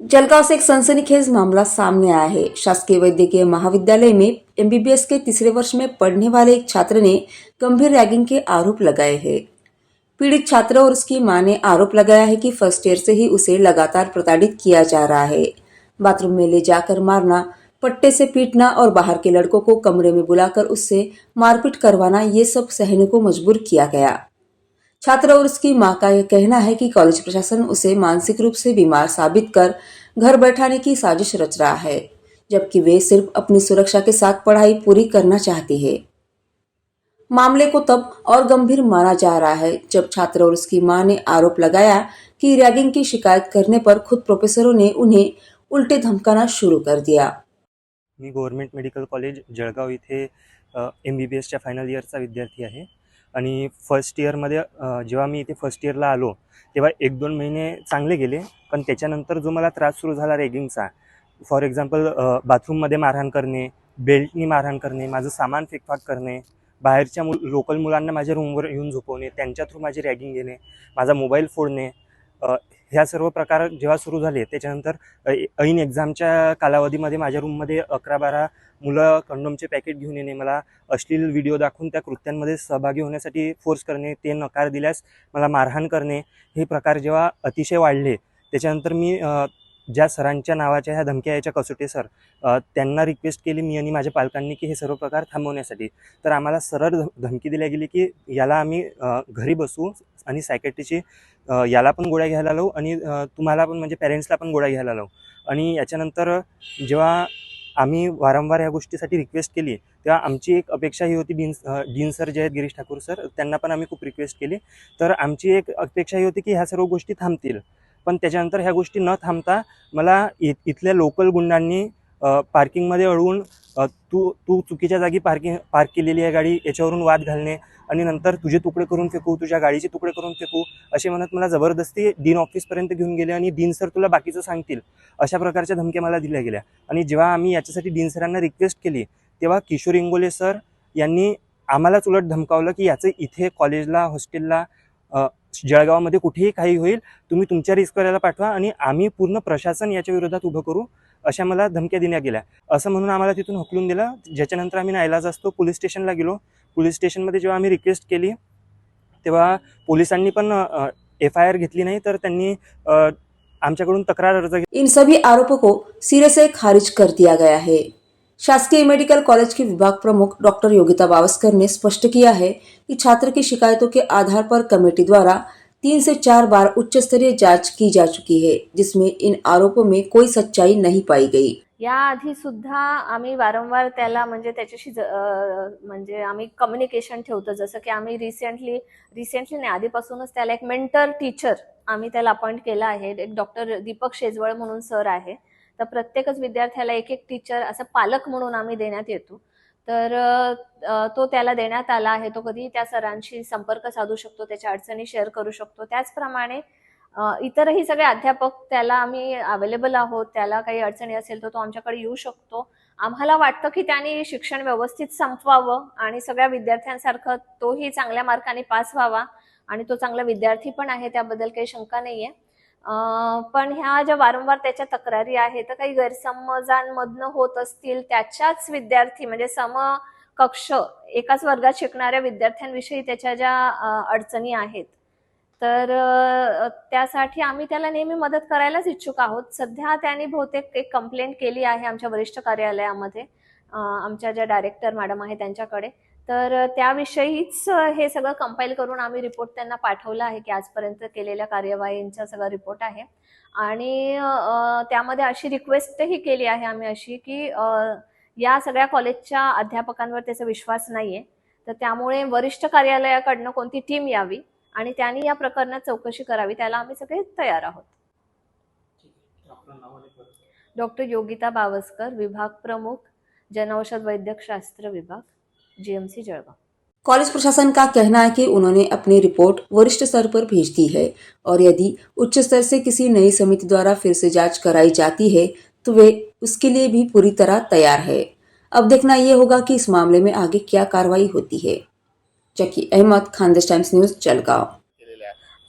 जलगांव से एक सनसनीखेज मामला सामने आया है। शासकीय वैद्यकीय महाविद्यालय में एमबीबीएस के तीसरे वर्ष में पढ़ने वाले एक छात्र ने गंभीर रैगिंग के आरोप लगाए हैं। पीड़ित छात्र और उसकी मां ने आरोप लगाया है कि फर्स्ट ईयर से ही उसे लगातार प्रताड़ित किया जा रहा है। बाथरूम में ले जाकर मारना, पट्टे से पीटना और बाहर के लड़कों को कमरे में बुलाकर उससे मारपीट करवाना, ये सब सहने को मजबूर किया गया। छात्र और उसकी मां का यह कहना है कि कॉलेज प्रशासन उसे मानसिक रूप से बीमार साबित कर घर बैठाने की साजिश रच रहा है, जबकि वे सिर्फ अपनी सुरक्षा के साथ पढ़ाई पूरी करना चाहती है। मामले को तब और गंभीर माना जा रहा है जब छात्र और उसकी मां ने आरोप लगाया कि रैगिंग की शिकायत करने पर खुद प्रोफेसरों ने उन्हें उल्टे धमकाना शुरू कर दिया। मी गव्हर्नमेंट मेडिकल कॉलेज जळगाव इथे MBBSच्या फायनल इयरचा विद्यार्थी आहे आणि फर्स्ट इयरमध्ये जेव्हा मी इथे फर्स्ट इयरला आलो तेव्हा 1-2 महिने चांगले गेले, पण त्याच्यानंतर जो मला त्रास सुरू झाला रॅगिंगचा, फॉर एक्झाम्पल बाथरूममध्ये मारहाण करणे, बेल्टनी मारहाण करणे, माझं सामान फेकफाक करणे, बाहेरच्या लोकल मुलांना माझ्या रूमवर येऊन झोपवणे, त्यांच्या थ्रू माझी रॅगिंग घेणे, माझा मोबाईल फोडणे, ह्या सर्व प्रकार जेव्हा सुरू झाले त्याच्यानंतर ऐन एक्झामच्या कालावधीमध्ये माझ्या रूममध्ये 11-12 मुलं कंडोमचे पॅकेट घेऊन येणे, मला अश्लील व्हिडिओ दाखवून त्या कृत्यांमध्ये सहभागी होण्यासाठी फोर्स करणे, ते नकार दिल्यास मला मारहाण करणे, हे प्रकार जेव्हा अतिशय वाढले त्याच्यानंतर मी ज्या सरांच्या नावाच्या ह्या धमक्या यायच्या कसोटे सर, त्यांना रिक्वेस्ट केली मी आणि माझ्या पालकांनी की हे सर्व प्रकार थांबवण्यासाठी. तर आम्हाला सरळ धमकी दिल्या गेली की याला आम्ही घरी बसवू आणि सायकॅट्रीची याला पण गोळ्या घ्यायला लावू आणि तुम्हाला पण म्हणजे पेरेंट्सला पण गोळ्या घ्यायला लावू. आणि याच्यानंतर जेव्हा आम्ही वारंवार ह्या गोष्टीसाठी रिक्वेस्ट केली तेव्हा आमची एक अपेक्षा ही होती, डीन सर जे आहेत गिरीश ठाकूर सर, त्यांना पण आम्ही खूप रिक्वेस्ट केली. तर आमची एक अपेक्षा ही होती की ह्या सर्व गोष्टी थांबतील. पण त्याच्यानंतर ह्या गोष्टी न थांबता मला इथल्या लोकल गुंडांनी पार्किंगमध्ये अडवून तू तू चुकीच्या जागी पार्क केलेली आहे गाडी, याच्यावरून वाद घालणे आणि नंतर तुझे तुकडे करून फेकू, तुझ्या गाडीचे तुकडे करून फेकू, असे म्हणत मला जबरदस्ती डीन ऑफिसपर्यंत घेऊन गेले आणि डीन सर तुला बाकीचं सांगतील, अशा प्रकारच्या धमक्या मला दिल्या गेल्या. आणि जेव्हा आम्ही याच्यासाठी डीन सरांना रिक्वेस्ट केली तेव्हा किशोर इंगोले सर यांनी आम्हालाच उलट धमकावलं की याचं इथे कॉलेजला, हॉस्टेलला, जळगावमध्ये कुठेही काही होईल, तुम्ही तुमच्या रिस्कवर याला पाठवा आणि आम्ही पूर्ण प्रशासन याच्या विरोधात उभं करू, अशा मला धमक्या देण्यात गेल्या. असं म्हणून आम्हाला तिथून हकलून दिलं. ज्याच्यानंतर आम्ही नाईलाज असतो पोलीस स्टेशनला गेलो. पोलीस स्टेशनमध्ये जेव्हा आम्ही रिक्वेस्ट केली तेव्हा पोलिसांनी पण FIR घेतली नाही, तर त्यांनी आमच्याकडून तक्रार अर्ज इन सभी आरोपों को सिरे से खारिज कर दिया गया है। शासकीय मेडिकल कॉलेज के विभाग प्रमुख डॉक्टर योगिता बावस्कर ने स्पष्ट किया है कि छात्र की शिकायतों के आधार पर कमेटी द्वारा 3 से 4 बार उच्च स्तरीय जांच की जा चुकी है, जिसमें इन आरोपों में कोई सच्चाई नहीं पाई गई। याआधी सुद्धा आम्ही वारंवार त्याला म्हणजे त्याच्याशी म्हणजे आम्ही कम्युनिकेशन ठेवतो. जसं की आम्ही रिसेंटली नाही, आधीपासूनच त्याला एक मेंटर टीचर आम्ही त्याला अपॉइंट केला आहे. एक डॉक्टर दीपक शेजवळ म्हणून सर आहे. तर प्रत्येकच विद्यार्थ्याला एक टीचर असं पालक म्हणून आम्ही देण्यात येतो. तर तो त्याला देण्यात आला आहे. तो कधीही त्या सरांशी संपर्क साधू शकतो, त्याच्या अडचणी शेअर करू शकतो. त्याचप्रमाणे इतरही सगळे अध्यापक त्याला आम्ही अवेलेबल आहोत. त्याला काही अडचणी असेल तर तो आमच्याकडे येऊ शकतो. आम्हाला वाटतं की त्याने शिक्षण व्यवस्थित संपवावं आणि सगळ्या विद्यार्थ्यांसारखं तोही चांगल्या मार्काने पास व्हावा आणि तो चांगला विद्यार्थी पण आहे, त्याबद्दल काही शंका नाहीये. पण ह्या ज्या वारंवार त्याच्या तक्रारी आहेत तर काही गैरसमजांमधनं होत असतील, त्याच्याच विद्यार्थी म्हणजे समकक्ष एकाच वर्गात शिकणाऱ्या विद्यार्थ्यांविषयी त्याच्या ज्या अडचणी आहेत, तर त्यासाठी आम्ही त्याला नेहमी मदत करायलाच इच्छुक आहोत. सध्या त्याने बहुतेक एक कंप्लेंट केली आहे आमच्या वरिष्ठ कार्यालयामध्ये, आमच्या ज्या डायरेक्टर मॅडम आहे त्यांच्याकडे. तर त्याविषयीच हे सगळं कंपाईल करून आम्ही रिपोर्ट त्यांना पाठवला आहे की आजपर्यंत केलेल्या कार्यवाहींचा सगळा रिपोर्ट आहे. आणि त्यामध्ये अशी रिक्वेस्टही केली आहे आम्ही अशी की या सगळ्या कॉलेजच्या अध्यापकांवर त्याचा विश्वास नाहीये, तर त्यामुळे वरिष्ठ कार्यालयाकडनं कोणती टीम यावी आणि त्यांनी या प्रकरणात चौकशी करावी. त्याला आम्ही सगळे तयार आहोत. डॉक्टर योगिता बावस्कर, विभाग प्रमुख, जनऔषध वैद्यकशास्त्र विभाग, GMC जळगाव। कॉलेज प्रशासन का कहना है कि उन्होंने अपनी रिपोर्ट वरिष्ठ स्तर पर भेज दी है और यदि उच्च स्तर से किसी नई समिति द्वारा फिर से जांच कराई जाती है तो वे उसके लिए भी पूरी तरह तैयार है। अब देखना ये होगा कि इस मामले में आगे क्या कार्रवाई होती है। Zaki Ahmed, Khandesh Times News, Jalgaon.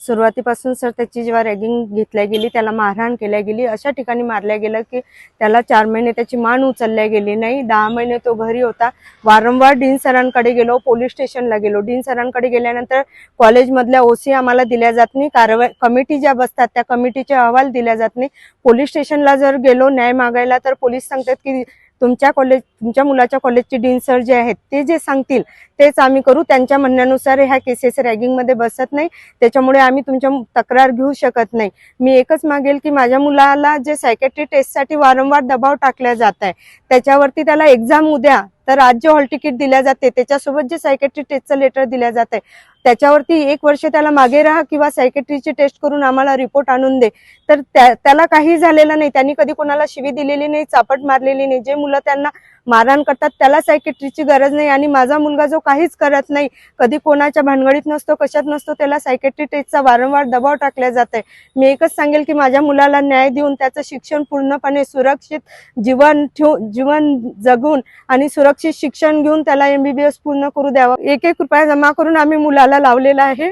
सुरुवातीपासून सर त्याची जेव्हा रॅगिंग घेतल्या गेली, त्याला मारहाण केल्या गेली, अशा ठिकाणी मारल्या गेलं की त्याला 4 महिने त्याची मान उचलल्या गेली नाही. 10 महिने तो घरी होता. वारंवार डीन सरांकडे गेलो, पोलीस स्टेशनला गेलो. डीन सरांकडे गेल्यानंतर कॉलेजमधल्या ओसी आम्हाला दिल्या जात नाही, कारवाई कमिटी ज्या बसतात त्या कमिटीचे अहवाल दिल्या जात नाही. पोलीस स्टेशनला जर गेलो न्याय मागायला तर पोलीस सांगतात की तुमच्या मुलाच्या कॉलेजचे डीन सर जे आहेत ते जे सांगतील तेच आम्ही करू. त्यांच्या म्हणण्यानुसार ह्या केसेस रॅगिंग मध्ये बसत नाही, त्याच्यामुळे आम्ही तुमच्या तक्रार घेऊ शकत नाही. मी एकच मागेल की माझ्या मुलाला जे सायकॅट्री टेस्टसाठी वारंवार दबाव टाकला जात आहे, त्याच्यावरती त्याला एक्झाम उद्या तर आज जे हॉल तिकीट दिल्या जाते त्याच्यासोबत जे सायकॅट्री टेस्टचं लेटर दिल्या जात आहे त्याच्यावरती 1 वर्ष त्याला मागे राहा किंवा सायकॅट्रीची टेस्ट करून आम्हाला रिपोर्ट आणून दे. तर त्याला काही झालेलं नाही, त्यांनी कधी कोणाला शिवी दिलेली नाही, चापट मारलेली नाही. जे मुलं त्यांना मारहाण करतात त्याला सायकॅट्रीची गरज नाही, आणि माझा मुलगा जो काहीच करत नाही, कधी कोणाच्या भानगडीत नसतो, कशात नसतो, त्याला सायकॅट्री टेस्टचा वारंवार दबाव टाकला जात आहे. मी एकच सांगेल की माझ्या मुलाला न्याय देऊन त्याचं शिक्षण पूर्णपणे सुरक्षित जीवन जगून आणि सुरक्षित शिक्षण घेऊन त्याला MBBS पूर्ण करू द्यावं. 1-1 रुपया जमा करून आम्ही मुलाला लावलेला आहे.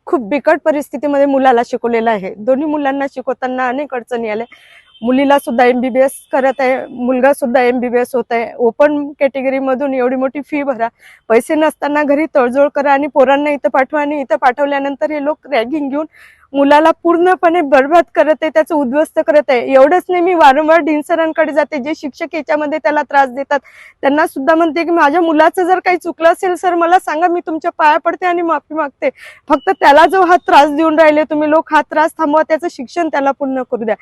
खूप बिकट परिस्थितीमध्ये मुलाला शिकवलेलं आहे. दोन्ही मुलांना शिकवताना अनेक अडचणी आल्या. मुलीला सुद्धा MBBS करत आहे, मुलगा सुद्धा MBBS होत आहे. ओपन कॅटेगरी मधून एवढी मोठी फी भरा, पैसे नसताना घरी तळजोड करा आणि पोरांना इथं पाठवा, आणि इथं पाठवल्यानंतर हे लोक रॅगिंग घेऊन मुलाला पूर्णपणे बरबाद करत आहे, त्याचं उद्ध्वस्त करत आहे. एवढंच नाही, मी वारंवार डीन सरांकडे जाते, जे शिक्षक याच्यामध्ये त्याला त्रास देतात त्यांना सुद्धा म्हणते की माझ्या मुलाचं जर काही चुकलं असेल सर मला सांगा, मी तुमच्या पाया पडते आणि माफी मागते. फक्त त्याला जो हा त्रास देऊन राहिले तुम्ही लोक, हा त्रास थांबवा, त्याचं शिक्षण त्याला पूर्ण करू द्या.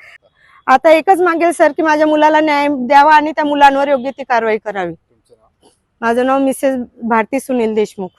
आता एकच मागेल सर की माझ्या मुलाला न्याय द्यावा आणि त्या मुलांवर योग्य ती कारवाई करावी. माझं नाव मिसेस भारती सुनील देशमुख.